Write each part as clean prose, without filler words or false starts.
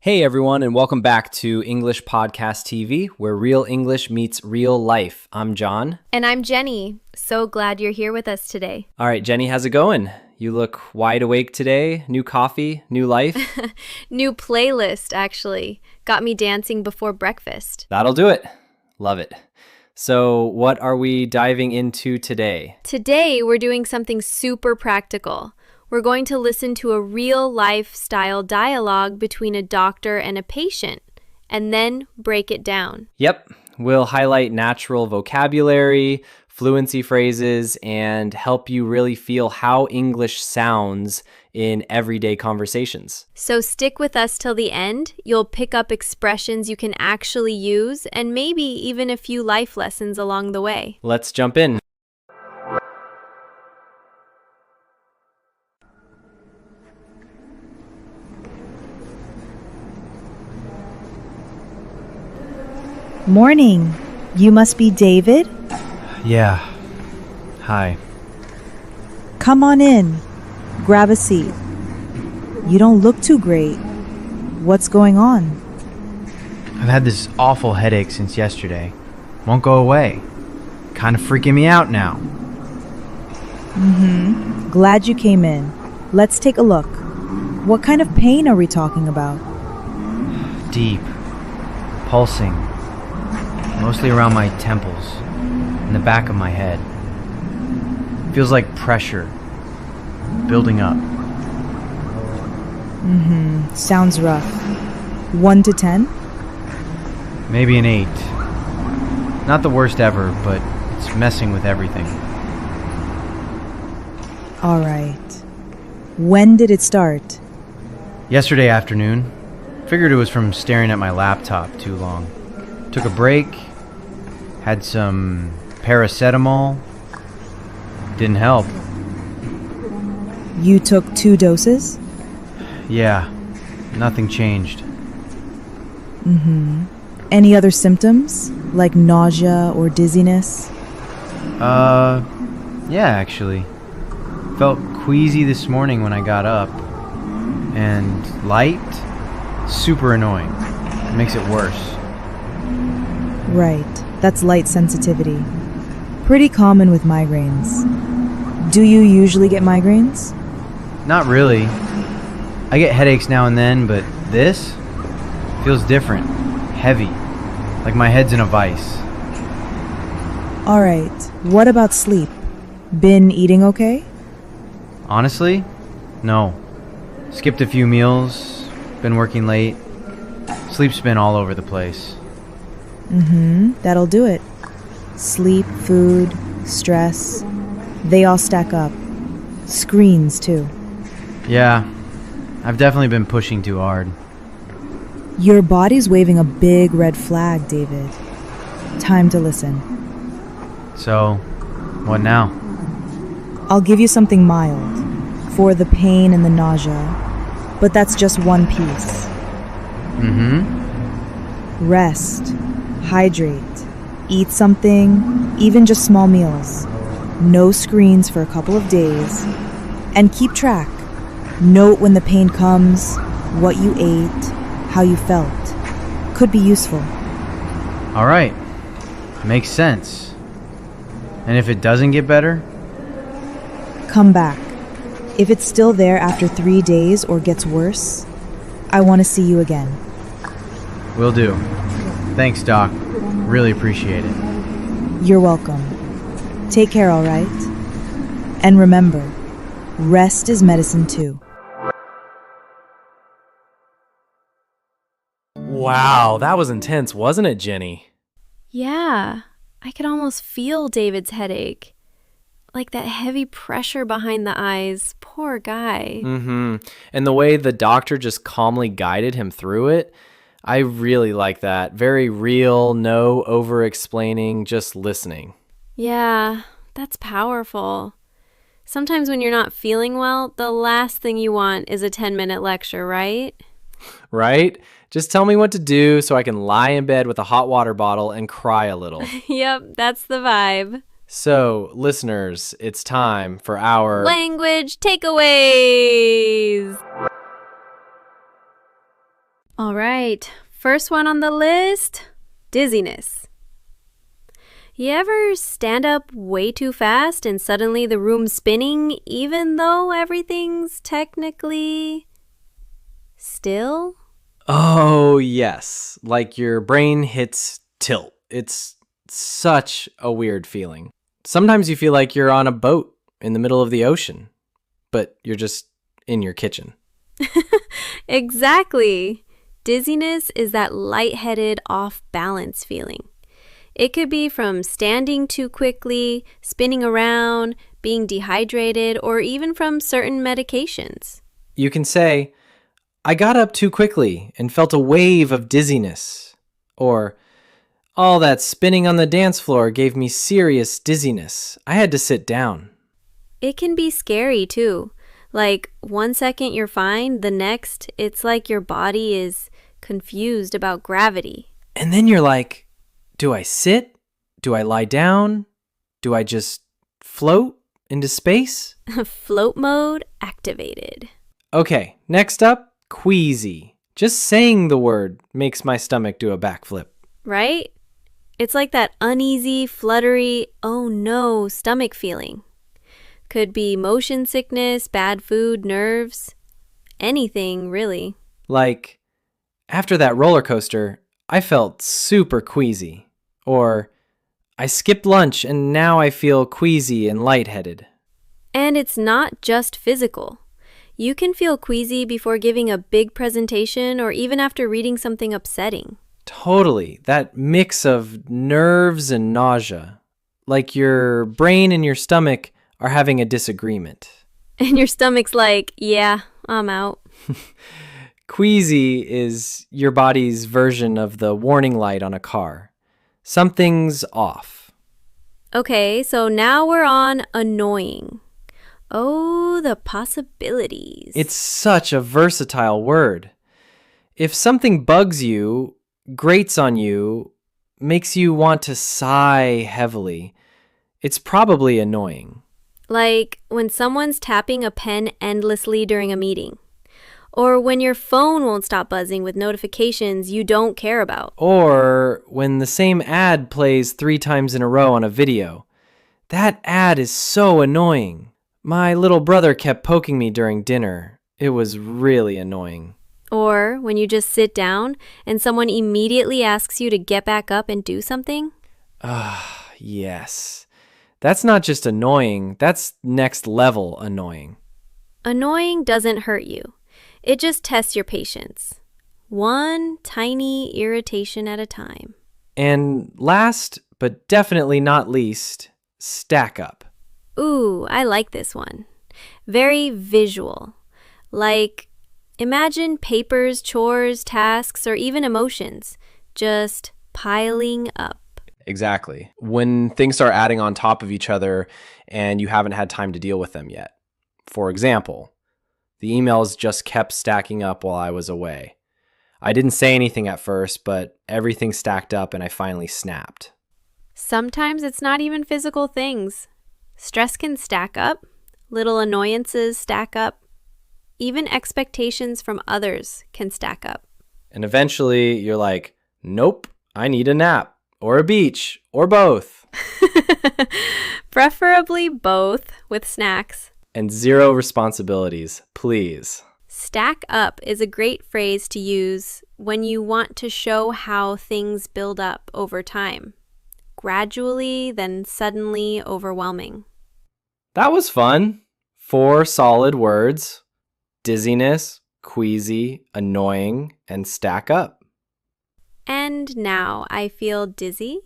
Hey everyone, and welcome back to English Podcast TV, where real English meets real life. I'm John. And I'm Jenny. So glad you're here with us today. All right, Jenny, how's it going? You look wide awake today. New coffee, new life. New playlist, actually. Got me dancing before breakfast. That'll do it. Love it. So, what are we diving into today? Today, we're doing something super practical. We're going to listen to a real life-style dialogue between a doctor and a patient, and then break it down. Yep, we'll highlight natural vocabulary, fluency phrases, and help you really feel how English sounds in everyday conversations. So stick with us till the end. You'll pick up expressions you can actually use, and maybe even a few life lessons along the way. Let's jump in. Morning. You must be David? Yeah. Hi. Come on in. Grab a seat. You don't look too great. What's going on? I've had this awful headache since yesterday. Won't go away. Kind of freaking me out now. Glad you came in. Let's take a look. What kind of pain are we talking about? Deep. Pulsing. Mostly around my temples. In the back of my head. Feels like pressure. Building up. Sounds rough. 1 to 10? Maybe an 8. Not the worst ever, but it's messing with everything. All right. When did it start? Yesterday afternoon. Figured it was from staring at my laptop too long. Took a break. Had some paracetamol. Didn't help. You took 2 doses? Yeah, nothing changed. Any other symptoms? Like nausea or dizziness? Yeah, actually. Felt queasy this morning when I got up. And light? Super annoying. It makes it worse. Right. That's light sensitivity. Pretty common with migraines. Do you usually get migraines? Not really. I get headaches now and then, but this feels different. Heavy. Like my head's in a vice. All right. What about sleep? Been eating okay? Honestly? No. Skipped a few meals. Been working late. Sleep's been all over the place. That'll do it. Sleep, food, stress, they all stack up. Screens, too. Yeah, I've definitely been pushing too hard. Your body's waving a big red flag, David. Time to listen. So, what now? I'll give you something mild for the pain and the nausea, but that's just one piece. Rest, hydrate, eat something, even just small meals. No screens for a couple of days, and keep track. Note when the pain comes, what you ate, how you felt. Could be useful. All right. Makes sense. And if it doesn't get better? Come back. If it's still there after 3 days or gets worse, I want to see you again. Will do. Thanks, Doc. Really appreciate it. You're welcome. Take care, all right? And remember, rest is medicine too. Wow, that was intense, wasn't it, Jenny? Yeah, I could almost feel David's headache. Like that heavy pressure behind the eyes. Poor guy. And the way the doctor just calmly guided him through it, I really like that. Very real, no over-explaining, just listening. Yeah, that's powerful. Sometimes when you're not feeling well, the last thing you want is a 10-minute lecture, right? Right? Just tell me what to do so I can lie in bed with a hot water bottle and cry a little. Yep, that's the vibe. So, listeners, it's time for our Language takeaways! All right, first one on the list, dizziness. You ever stand up way too fast and suddenly the room's spinning even though everything's technically still? Oh, yes. Like your brain hits tilt. It's such a weird feeling. Sometimes you feel like you're on a boat in the middle of the ocean, but you're just in your kitchen. Exactly. Dizziness is that lightheaded, off-balance feeling. It could be from standing too quickly, spinning around, being dehydrated, or even from certain medications. You can say, I got up too quickly and felt a wave of dizziness. Or, all that spinning on the dance floor gave me serious dizziness. I had to sit down. It can be scary too. Like 1 second you're fine, the next it's like your body is confused about gravity. And then you're like, do I sit? Do I lie down? Do I just float into space? Float mode activated. Okay, next up, queasy. Just saying the word makes my stomach do a backflip. Right? It's like that uneasy, fluttery, oh no stomach feeling. Could be motion sickness, bad food, nerves, anything really. Like, after that roller coaster, I felt super queasy. Or, I skipped lunch and now I feel queasy and lightheaded. And it's not just physical. You can feel queasy before giving a big presentation or even after reading something upsetting. Totally. That mix of nerves and nausea. Like your brain and your stomach are having a disagreement. And your stomach's like, yeah, I'm out. Queasy is your body's version of the warning light on a car. Something's off. Okay, so now we're on annoying. Oh, the possibilities. It's such a versatile word. If something bugs you, grates on you, makes you want to sigh heavily, it's probably annoying. Like when someone's tapping a pen endlessly during a meeting. Or when your phone won't stop buzzing with notifications you don't care about. Or when the same ad plays 3 times in a row on a video. That ad is so annoying. My little brother kept poking me during dinner. It was really annoying. Or when you just sit down and someone immediately asks you to get back up and do something. Yes. That's not just annoying, that's next level annoying. Annoying doesn't hurt you. It just tests your patience. One tiny irritation at a time. And last, but definitely not least, stack up. Ooh, I like this one. Very visual. Like, imagine papers, chores, tasks, or even emotions just piling up. Exactly. When things start adding on top of each other and you haven't had time to deal with them yet. For example, the emails just kept stacking up while I was away. I didn't say anything at first, but everything stacked up and I finally snapped. Sometimes it's not even physical things. Stress can stack up, little annoyances stack up, even expectations from others can stack up. And eventually you're like, nope, I need a nap. Or a beach, or both. Preferably both with snacks. And 0 responsibilities, please. Stack up is a great phrase to use when you want to show how things build up over time. Gradually, then suddenly overwhelming. That was fun. 4 solid words. Dizziness, queasy, annoying, and stack up. And now I feel dizzy,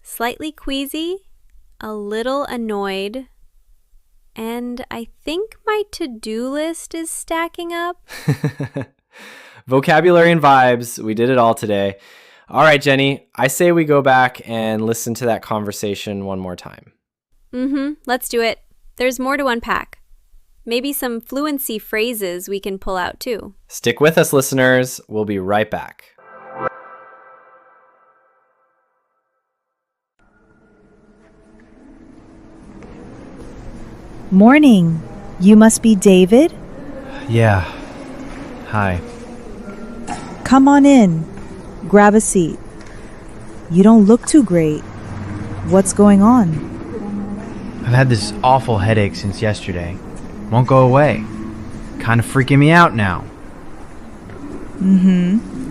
slightly queasy, a little annoyed, and I think my to-do list is stacking up. Vocabulary and vibes, we did it all today. All right, Jenny, I say we go back and listen to that conversation one more time. Let's do it. There's more to unpack. Maybe some fluency phrases we can pull out too. Stick with us, listeners. We'll be right back. Morning. You must be David? Yeah. Hi. Come on in. Grab a seat. You don't look too great. What's going on? I've had this awful headache since yesterday. Won't go away. Kind of freaking me out now.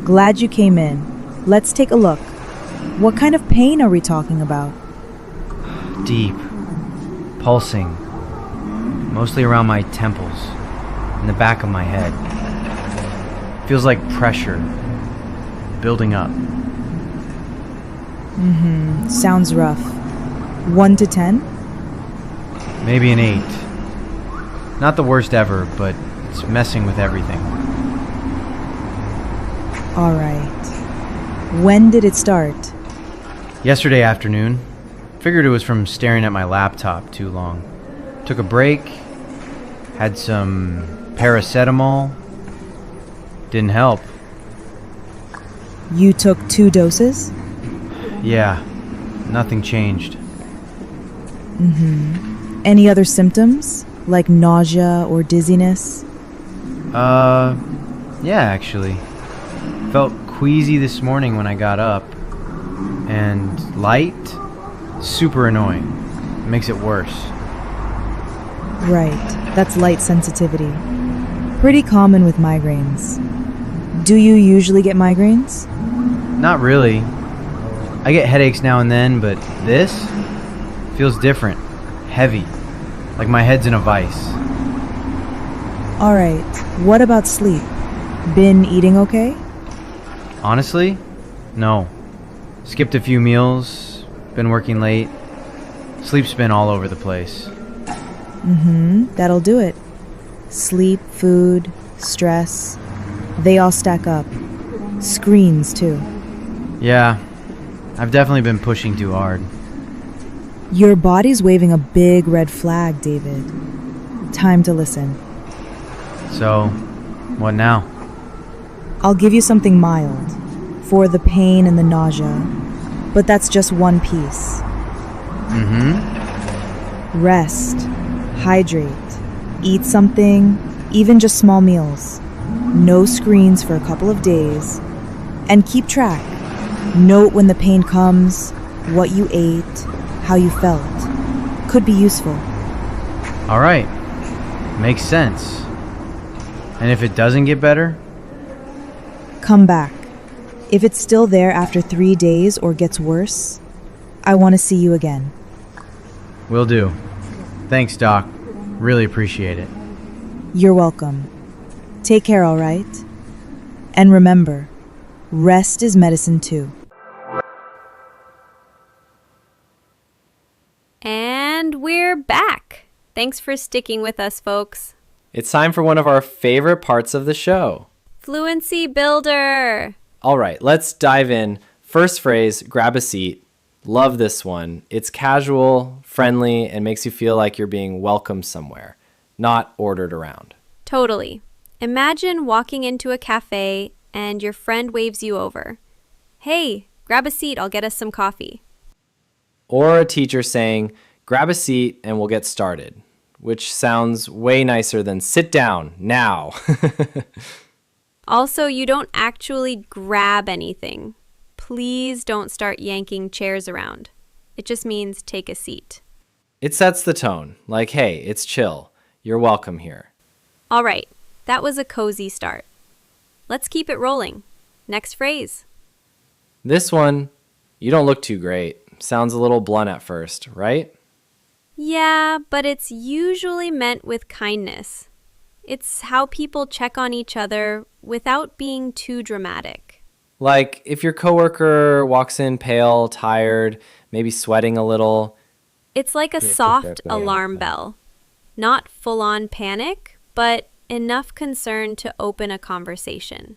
Glad you came in. Let's take a look. What kind of pain are we talking about? Deep. Pulsing. Mostly around my temples. In the back of my head. Feels like pressure. Building up. Sounds rough. 1 to 10? Maybe an 8. Not the worst ever, but it's messing with everything. All right. When did it start? Yesterday afternoon. Figured it was from staring at my laptop too long. Took a break. Had some paracetamol. Didn't help. You took 2 doses? Yeah, nothing changed. Any other symptoms? Like nausea or dizziness? Yeah, actually. Felt queasy this morning when I got up. And light? Super annoying. Makes it worse. Right, that's light sensitivity. Pretty common with migraines. Do you usually get migraines? Not really. I get headaches now and then, but this feels different. Heavy. Like my head's in a vice. All right, what about sleep? Been eating okay? Honestly? No. Skipped a few meals. Been working late. Sleep's been all over the place. That'll do it. Sleep, food, stress, they all stack up. Screens, too. Yeah, I've definitely been pushing too hard. Your body's waving a big red flag, David. Time to listen. So, what now? I'll give you something mild for the pain and the nausea, but that's just one piece. Rest, hydrate, eat something, even just small meals. No screens for a couple of days, and keep track. Note when the pain comes, what you ate, how you felt. Could be useful. All right. Makes sense. And if it doesn't get better? Come back. If it's still there after 3 days or gets worse, I want to see you again. Will do. Thanks, Doc. Really appreciate it. You're welcome. Take care, all right? And remember, rest is medicine too. And we're back. Thanks for sticking with us, folks. It's time for one of our favorite parts of the show. Fluency Builder. All right, let's dive in. First phrase, grab a seat. Love this one. It's casual, friendly, and makes you feel like you're being welcomed somewhere, not ordered around. Totally. Imagine walking into a cafe and your friend waves you over. Hey, grab a seat, I'll get us some coffee. Or a teacher saying, grab a seat and we'll get started, which sounds way nicer than sit down now. Also, you don't actually grab anything. Please don't start yanking chairs around. It just means take a seat. It sets the tone, like, hey, it's chill. You're welcome here. All right, that was a cozy start. Let's keep it rolling. Next phrase. This one, you don't look too great. Sounds a little blunt at first, right? Yeah, but it's usually meant with kindness. It's how people check on each other without being too dramatic. Like if your coworker walks in pale, tired, maybe sweating a little. It's like a soft alarm bell. Not full-on panic, but enough concern to open a conversation.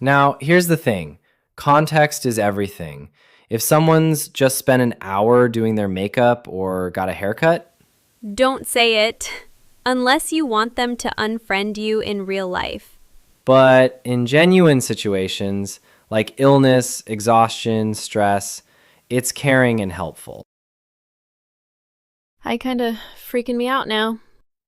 Now, here's the thing. Context is everything. If someone's just spent an hour doing their makeup or got a haircut, don't say it, unless you want them to unfriend you in real life. But in genuine situations, like illness, exhaustion, stress, it's caring and helpful. Hi, kinda freaking me out now.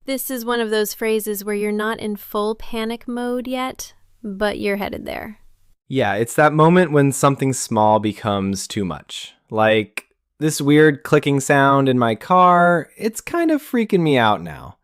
This is one of those phrases where you're not in full panic mode yet, but you're headed there. Yeah, it's that moment when something small becomes too much. Like this weird clicking sound in my car, it's kind of freaking me out now.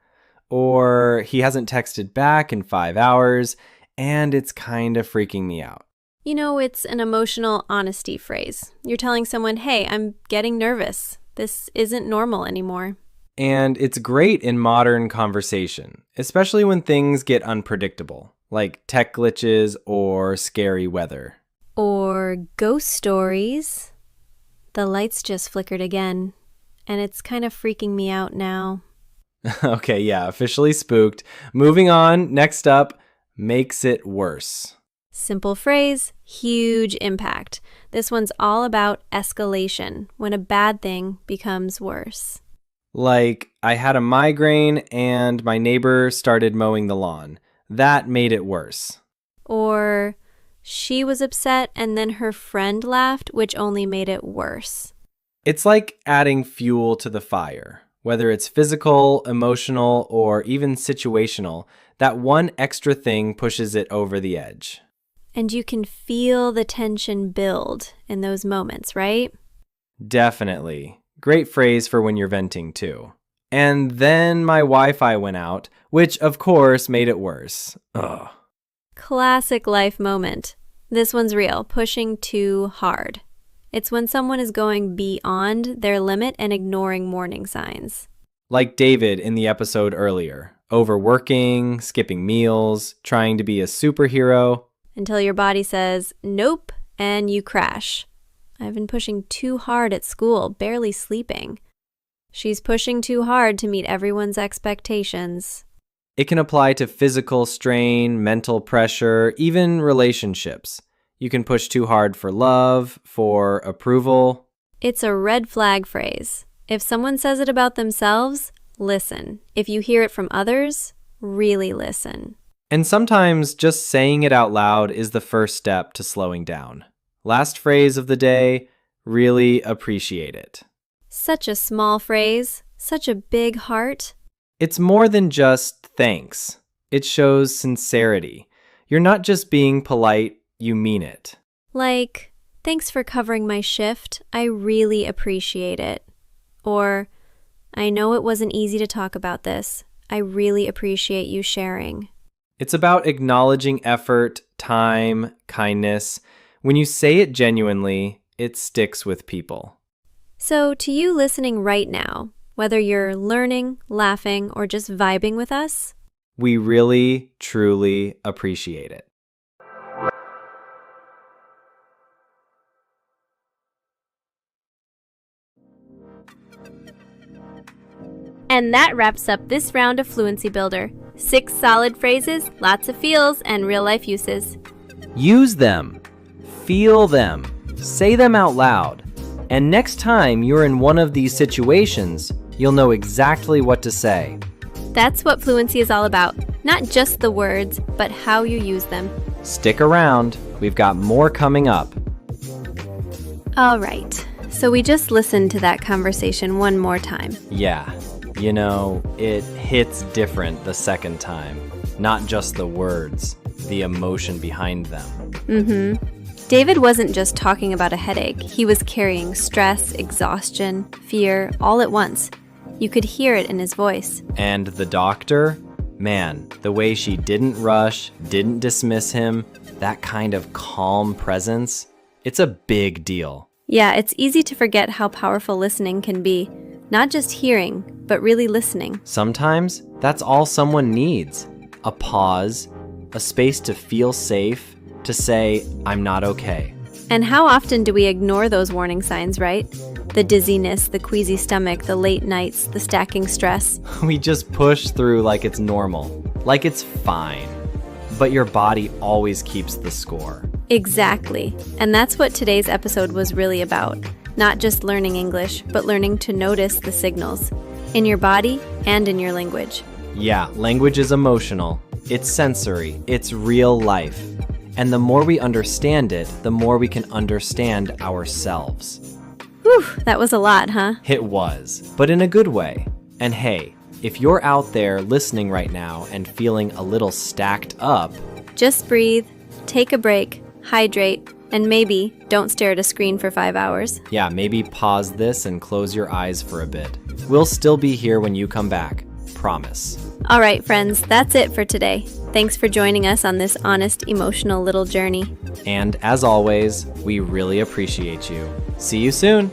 Or he hasn't texted back in 5 hours, and it's kind of freaking me out. You know, it's an emotional honesty phrase. You're telling someone, hey, I'm getting nervous. This isn't normal anymore. And it's great in modern conversation, especially when things get unpredictable, like tech glitches or scary weather. Or ghost stories. The lights just flickered again, and it's kind of freaking me out now. Okay, yeah, officially spooked. Moving on, next up, makes it worse. Simple phrase, huge impact. This one's all about escalation, when a bad thing becomes worse. Like, I had a migraine and my neighbor started mowing the lawn. That made it worse. Or she was upset and then her friend laughed, which only made it worse. It's like adding fuel to the fire. Whether it's physical, emotional, or even situational, that one extra thing pushes it over the edge. And you can feel the tension build in those moments, right? Definitely. Great phrase for when you're venting too. And then my Wi-Fi went out, which of course made it worse. Ugh. Classic life moment. This one's real, pushing too hard. It's when someone is going beyond their limit and ignoring warning signs. Like David in the episode earlier. Overworking, skipping meals, trying to be a superhero. Until your body says, nope, and you crash. I've been pushing too hard at school, barely sleeping. She's pushing too hard to meet everyone's expectations. It can apply to physical strain, mental pressure, even relationships. You can push too hard for love, for approval. It's a red flag phrase. If someone says it about themselves, listen. If you hear it from others, really listen. And sometimes just saying it out loud is the first step to slowing down. Last phrase of the day, really appreciate it. Such a small phrase, such a big heart. It's more than just thanks. It shows sincerity. You're not just being polite, you mean it. Like, thanks for covering my shift. I really appreciate it. Or, I know it wasn't easy to talk about this. I really appreciate you sharing. It's about acknowledging effort, time, kindness. When you say it genuinely, it sticks with people. So, to you listening right now, whether you're learning, laughing, or just vibing with us, we really, truly appreciate it. And that wraps up this round of Fluency Builder. 6 solid phrases, lots of feels, and real-life uses. Use them. Feel them. Say them out loud. And next time you're in one of these situations, you'll know exactly what to say. That's what Fluency is all about. Not just the words, but how you use them. Stick around. We've got more coming up. All right. So we just listened to that conversation one more time. Yeah. You know, it hits different the second time. Not just the words, the emotion behind them. David wasn't just talking about a headache. He was carrying stress, exhaustion, fear, all at once. You could hear it in his voice. And the doctor? Man, the way she didn't rush, didn't dismiss him, that kind of calm presence, it's a big deal. Yeah, it's easy to forget how powerful listening can be. Not just hearing, but really listening. Sometimes that's all someone needs. A pause, a space to feel safe, to say, I'm not okay. And how often do we ignore those warning signs, right? The dizziness, the queasy stomach, the late nights, the stacking stress. We just push through like it's normal, like it's fine. But your body always keeps the score. Exactly. And that's what today's episode was really about. Not just learning English, but learning to notice the signals in your body and in your language. Yeah, language is emotional. It's sensory. It's real life. And the more we understand it, the more we can understand ourselves. Whew, that was a lot, huh? It was, but in a good way. And hey, if you're out there listening right now and feeling a little stacked up, just breathe, take a break, hydrate, and maybe don't stare at a screen for 5 hours. Yeah, maybe pause this and close your eyes for a bit. We'll still be here when you come back. Promise. All right, friends, that's it for today. Thanks for joining us on this honest, emotional little journey. And as always, we really appreciate you. See you soon.